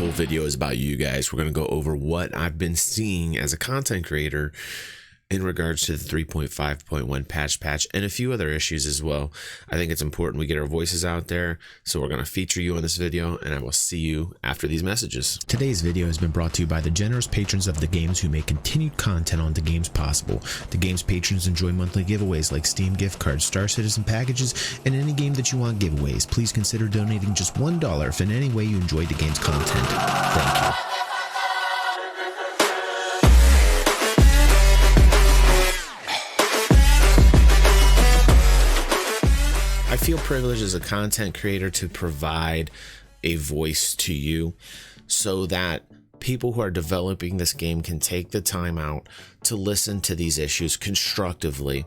whole video is about you guys. We're going to go over what I've been seeing as a content creator in regards to the 3.5.1 patch and a few other issues as well. I think it's important we get our voices out there, so we're going to feature you in this video, and I will see you after these messages. Today's video has been brought to you by the generous patrons of the games who make continued content on the games possible. The games patrons enjoy monthly giveaways like Steam gift cards, Star Citizen packages, and any game that you want giveaways. Please consider donating just $1 if in any way you enjoyed the game's content. Thank you. I feel privileged as a content creator to provide a voice to you so that people who are developing this game can take the time out to listen to these issues constructively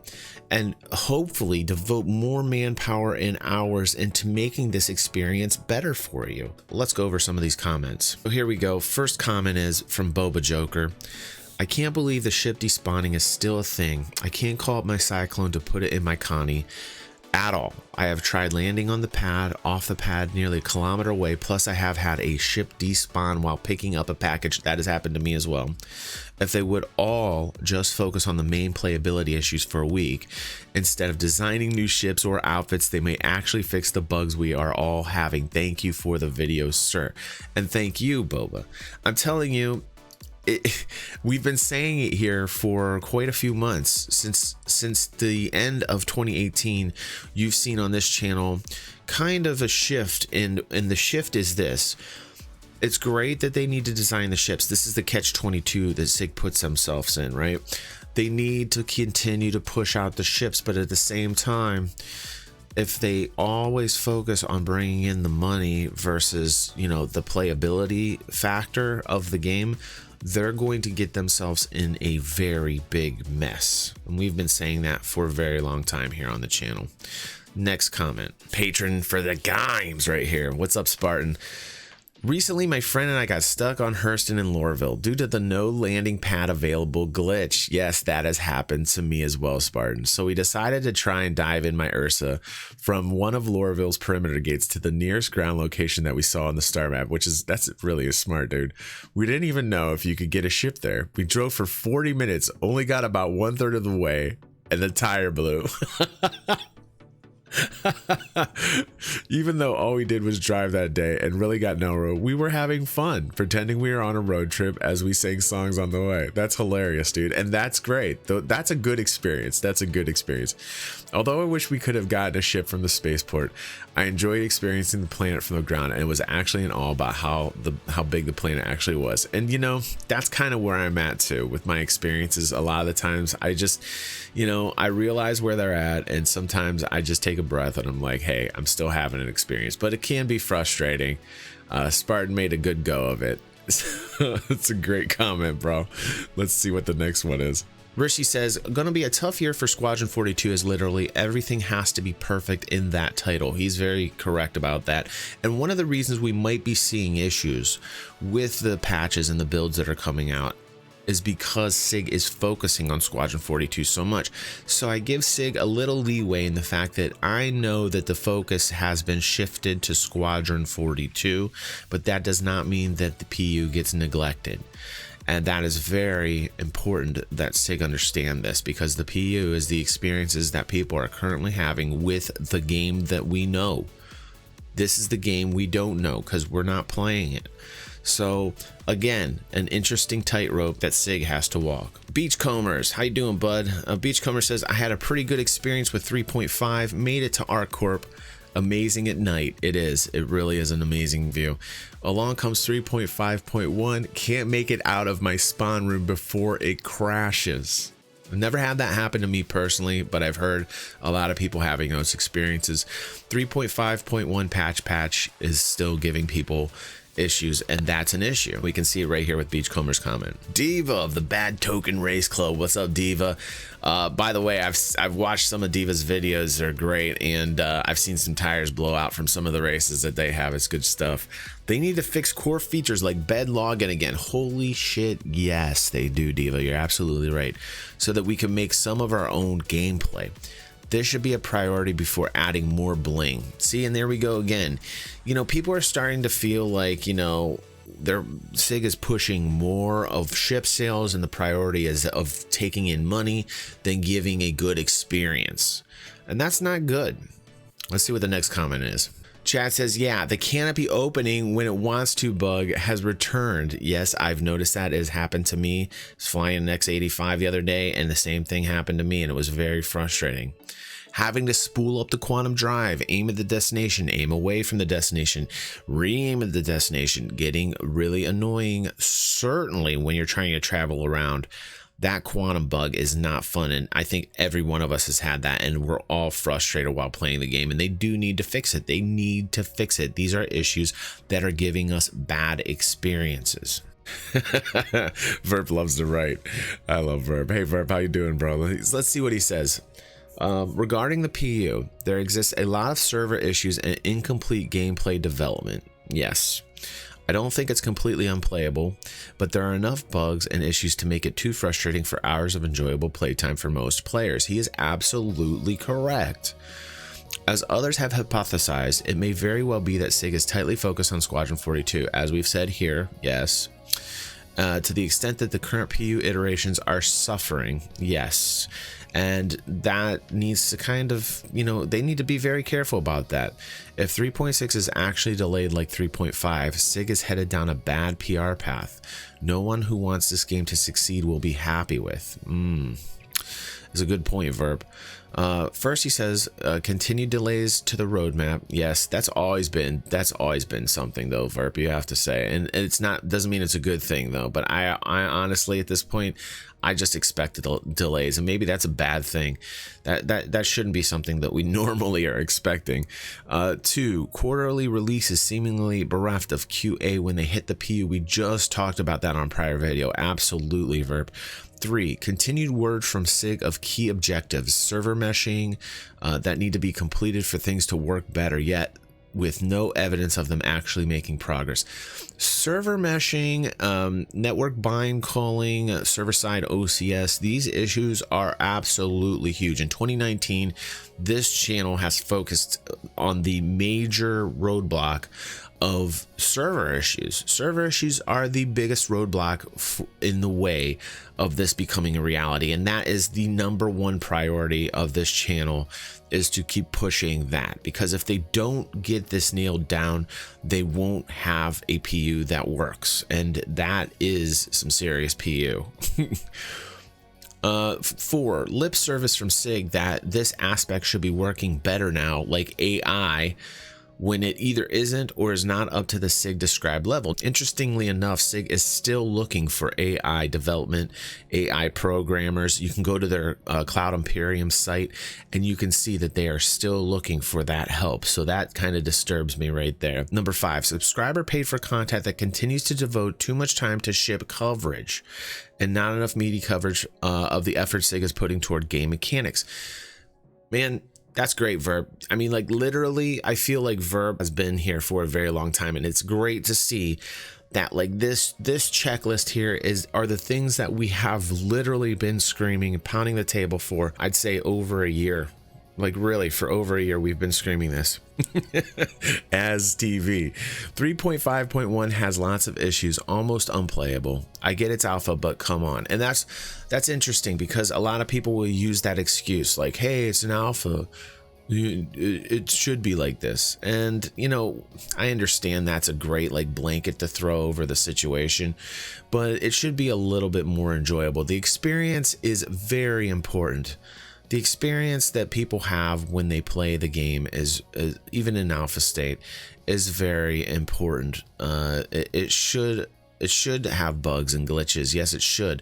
and hopefully devote more manpower and hours into making this experience better for you. Let's go over some of these comments. So here we go. First comment is from Boba Joker. I can't believe the ship despawning is still a thing. I can't call up my Cyclone to put it in my Connie at all. I have tried landing on the pad, off the pad nearly a kilometer away, plus I have had a ship despawn while picking up a package. That has happened to me as well. If they would all just focus on the main playability issues for a week, instead of designing new ships or outfits, they may actually fix the bugs we are all having. Thank you for the video, sir. And thank you, Boba. I'm telling you, we've been saying it here for quite a few months. Since the end of 2018, you've seen on this channel kind of a shift, and the shift is this. It's great that they need to design the ships. This is the catch-22 that SIG puts themselves in, right? They need to continue to push out the ships, but at the same time, if they always focus on bringing in the money versus, you know, the playability factor of the game, they're going to get themselves in a very big mess. And we've been saying that for a very long time here on the channel. Next comment, patron for the games right here. What's up, Spartan? Recently, my friend and I got stuck on Hurston and Lorville due to the no landing pad available glitch. Yes, that has happened to me as well, Spartan. So we decided to try and dive in my Ursa from one of Lorville's perimeter gates to the nearest ground location that we saw on the star map, that's really smart, dude. We didn't even know if you could get a ship there. We drove for 40 minutes, only got about 1/3 of the way, and the tire blew. Even though all we did was drive that day and really got nowhere, we were having fun pretending we were on a road trip as we sang songs on the way. That's hilarious, dude, and that's great. That's a good experience. That's a good experience. Although I wish we could have gotten a ship from the spaceport, I enjoyed experiencing the planet from the ground, and it was actually in awe about how big the planet actually was. And you know, that's kind of where I'm at too with my experiences. A lot of the times I just, you know, I realize where they're at, and sometimes I just take a breath and I'm like, hey, I'm still having an experience, but it can be frustrating. Spartan made a good go of it. It's a great comment, bro. Let's see what the next one is. Rishi says, gonna be a tough year for Squadron 42 as literally everything has to be perfect in that title. He's very correct about that. And one of the reasons we might be seeing issues with the patches and the builds that are coming out is because SIG is focusing on Squadron 42 so much. So I give SIG a little leeway in the fact that I know that the focus has been shifted to Squadron 42, but that does not mean that the PU gets neglected. And that is very important that SIG understand this, because the PU is the experiences that people are currently having with the game that we know. This is the game we don't know because we're not playing it. So again, an interesting tightrope that SIG has to walk. Beachcombers, how you doing, bud? Beachcomber says, I had a pretty good experience with 3.5, made it to ArcCorp. Amazing at night. It is. It really is an amazing view. Along comes 3.5.1. Can't make it out of my spawn room before it crashes. I've never had that happen to me personally, but I've heard a lot of people having those experiences. 3.5.1 patch is still giving people issues, and that's an issue. We can see it right here with Beachcomber's comment. Diva of the Bad Token Race Club. What's up, Diva? By the way, I've watched some of Diva's videos. They're great, and I've seen some tires blow out from some of the races that they have. It's good stuff. They need to fix core features like bed login again. Holy shit, yes, they do, Diva. You're absolutely right. So that we can make some of our own gameplay. This should be a priority before adding more bling. See, and there we go again. You know, people are starting to feel like, you know, SIG is pushing more of ship sales, and the priority is of taking in money than giving a good experience. And that's not good. Let's see what the next comment is. Chat says, yeah, the canopy opening when it wants to bug has returned. Yes, I've noticed that. It has happened to me. I was flying an X85 the other day, and the same thing happened to me, and it was very frustrating. Having to spool up the quantum drive, aim at the destination, aim away from the destination, re-aim at the destination, getting really annoying, certainly when you're trying to travel around. That quantum bug is not fun, and I think every one of us has had that, and we're all frustrated while playing the game, and they do need to fix it. They need to fix it. These are issues that are giving us bad experiences. Verp loves to write. I love Verp. Hey Verp, how you doing, bro? Let's see what he says. Regarding the PU, there exists a lot of server issues and incomplete gameplay development. Yes. I don't think it's completely unplayable, but there are enough bugs and issues to make it too frustrating for hours of enjoyable playtime for most players. He is absolutely correct. As others have hypothesized, it may very well be that SIG is tightly focused on Squadron 42, as we've said here, yes. To the extent that the current PU iterations are suffering, yes. And that needs to kind of, they need to be very careful about that. If 3.6 is actually delayed like 3.5, SIG is headed down a bad PR path. No one who wants this game to succeed will be happy with. That's a good point, Verb. First, he says continued delays to the roadmap. Yes, that's always been something though, Verb. You have to say, and it's not doesn't mean it's a good thing though. But I honestly at this point, I just expected delays, and maybe that's a bad thing. That shouldn't be something that we normally are expecting. 2, quarterly releases seemingly bereft of QA when they hit the PU. We just talked about that on prior video. Absolutely, Verb. 3, continued word from SIG of key objectives, server meshing that need to be completed for things to work better, yet with no evidence of them actually making progress. Server meshing, network bind calling, server-side OCS, these issues are absolutely huge. In 2019, this channel has focused on the major roadblock of server issues. Server issues are the biggest roadblock in the way of this becoming a reality, and that is the #1 priority of this channel, is to keep pushing that, because if they don't get this nailed down, they won't have a PU that works, and that is some serious PU. 4, lip service from SIG that this aspect should be working better now, like AI, when it either isn't or is not up to the SIG described level. Interestingly enough, SIG is still looking for AI development, AI programmers. You can go to their Cloud Imperium site and you can see that they are still looking for that help. So that kind of disturbs me right there. 5, subscriber paid for content that continues to devote too much time to ship coverage and not enough meaty coverage of the effort SIG is putting toward game mechanics. Man, that's great, Verb. I mean, like, literally, I feel like Verb has been here for a very long time, and it's great to see that, like, this checklist here are the things that we have literally been screaming and pounding the table for, I'd say, over a year. Like, really, for over a year, we've been screaming this. As TV. 3.5.1 has lots of issues, almost unplayable. I get it's alpha, but come on. And that's interesting, because a lot of people will use that excuse, like, hey, it's an alpha, it should be like this. And I understand that's a great like blanket to throw over the situation, but it should be a little bit more enjoyable. The experience is very important. The experience that people have when they play the game is even in alpha state, is very important. It should have bugs and glitches. Yes, it should.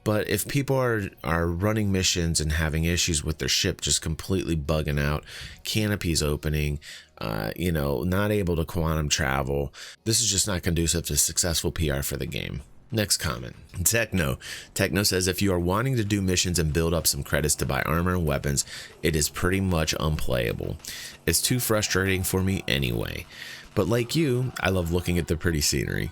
But if people are running missions and having issues with their ship just completely bugging out, canopies opening, not able to quantum travel, this is just not conducive to successful PR for the game. Next comment. Techno says, if you are wanting to do missions and build up some credits to buy armor and weapons, it is pretty much unplayable. It's too frustrating for me anyway. But like you, I love looking at the pretty scenery.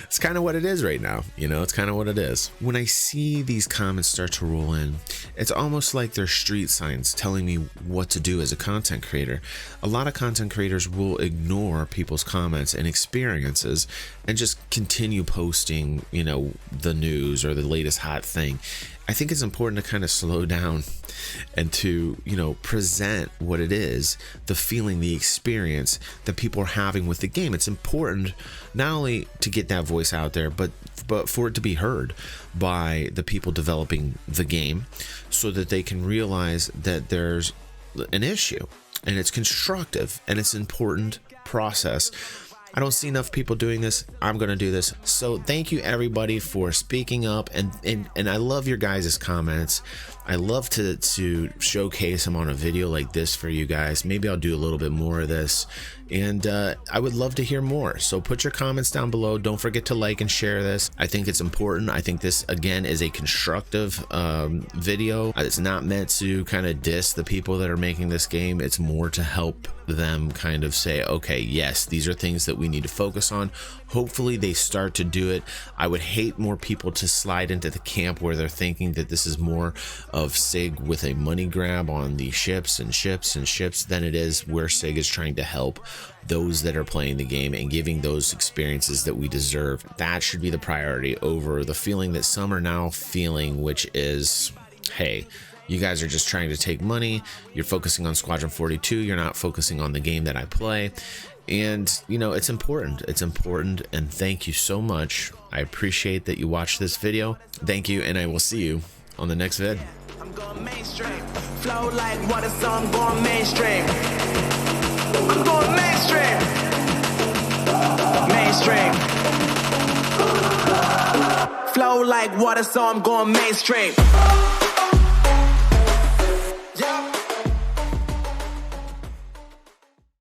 It's kind of what it is right now. You know, it's kind of what it is. When I see these comments start to roll in, it's almost like they're street signs telling me what to do as a content creator. A lot of content creators will ignore people's comments and experiences and just continue posting, you know, the news or the latest hot thing. I think it's important to kind of slow down and to, you know, present what it is, the feeling, the experience that people are having with the game. It's important not only to get that voice out there, but for it to be heard by the people developing the game so that they can realize that there's an issue and it's constructive and it's an important process. I don't see enough people doing this. I'm going to do this. So thank you everybody for speaking up, and I love your guys' comments. I love to showcase them on a video like this for you guys. Maybe I'll do a little bit more of this, and I would love to hear more. So put your comments down below. Don't forget to like and share this. I think it's important. I think this, again, is a constructive video. It's not meant to kind of diss the people that are making this game. It's more to help them kind of say, okay, yes, these are things that we need to focus on. Hopefully they start to do it. I would hate more people to slide into the camp where they're thinking that this is more of SIG with a money grab on the ships than it is where SIG is trying to help those that are playing the game and giving those experiences that we deserve. That should be the priority over the feeling that some are now feeling, which is, hey, you guys are just trying to take money. You're focusing on Squadron 42. You're not focusing on the game that I play. And, you know, it's important. It's important. And thank you so much. I appreciate that you watched this video. Thank you. And I will see you on the next vid. I'm going mainstream. Flow like water, so I'm going mainstream. I'm going mainstream. Mainstream. Flow like water, so I'm going mainstream.